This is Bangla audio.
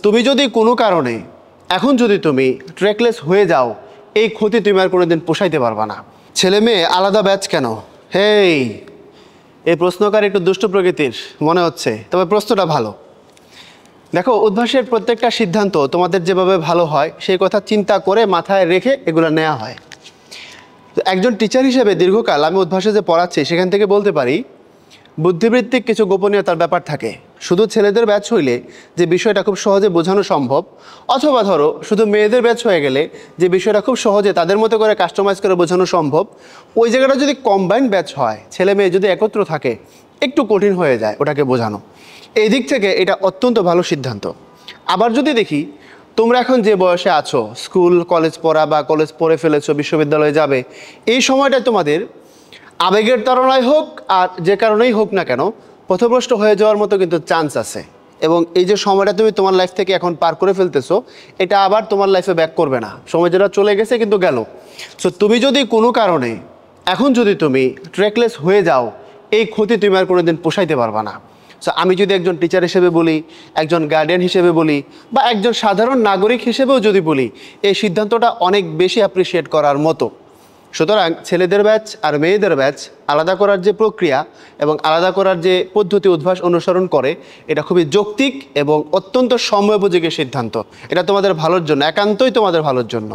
তুমি যদি কোনো কারণে এখন যদি তুমি ট্র্যাকলেস হয়ে যাও, এই ক্ষতি তুমি আর কোনোদিন পোষাইতে পারবা না। ছেলে মেয়ে আলাদা ব্যাচ কেন? হেই, এই প্রশ্নকার একটু দুষ্ট প্রকৃতির মনে হচ্ছে, তবে প্রশ্নটা ভালো। দেখো, উদ্ভাসের প্রত্যেকটা সিদ্ধান্ত তোমাদের যেভাবে ভালো হয় সেই কথা চিন্তা করে মাথায় রেখে এগুলো নেওয়া হয়। তো একজন টিচার হিসেবে দীর্ঘকাল আমি উদ্ভাসে যে পড়াচ্ছি সেখান থেকে বলতে পারি, বুদ্ধিবৃত্তিক কিছু গোপনীয়তার ব্যাপার থাকে। শুধু ছেলেদের ব্যাচ হইলে যে বিষয়টা খুব সহজে বোঝানো সম্ভব, অথবা ধরো শুধু মেয়েদের ব্যাচ হয়ে গেলে যে বিষয়টা খুব সহজে তাদের মতো করে কাস্টমাইজ করে বোঝানো সম্ভব, ওই জায়গাটা যদি কম্বাইন্ড ব্যাচ হয়, ছেলে মেয়ে যদি একত্র থাকে, একটু কঠিন হয়ে যায় ওটাকে বোঝানো। এই দিক থেকে এটা অত্যন্ত ভালো সিদ্ধান্ত। আবার যদি দেখি, তোমরা এখন যে বয়সে আছো, স্কুল কলেজ পড়া বা কলেজ পড়ে ফেলেছো, বিশ্ববিদ্যালয়ে যাবে, এই সময়টায় তোমাদের আবেগের তাড়নায় হোক আর যে কারণেই হোক না কেন পথভ্রষ্ট হয়ে যাওয়ার মতো কিন্তু চান্স আছে। এবং এই যে সময়টা তুমি তোমার লাইফ থেকে এখন পার করে ফেলতেছো, এটা আবার তোমার লাইফে ব্যাক করবে না। সময় যেটা চলে গেছে কিন্তু গেল। সো তুমি যদি কোনো কারণে এখন যদি তুমি ট্র্যাকলেস হয়ে যাও, এই ক্ষতি তুমি আর কোনোদিন পোষাইতে পারবা না। সো আমি যদি একজন টিচার হিসেবে বলি, একজন গার্ডিয়ান হিসেবে বলি, বা একজন সাধারণ নাগরিক হিসেবেও যদি বলি, এই সিদ্ধান্তটা অনেক বেশি অ্যাপ্রিসিয়েট করার মতো। সুতরাং ছেলেদের ব্যাচ আর মেয়েদের ব্যাচ আলাদা করার যে প্রক্রিয়া এবং আলাদা করার যে পদ্ধতি উদ্ভাস অনুসরণ করে, এটা খুবই যৌক্তিক এবং অত্যন্ত সময়োপযোগী সিদ্ধান্ত। এটা তোমাদের ভালোর জন্য, একান্তই তোমাদের ভালোর জন্য।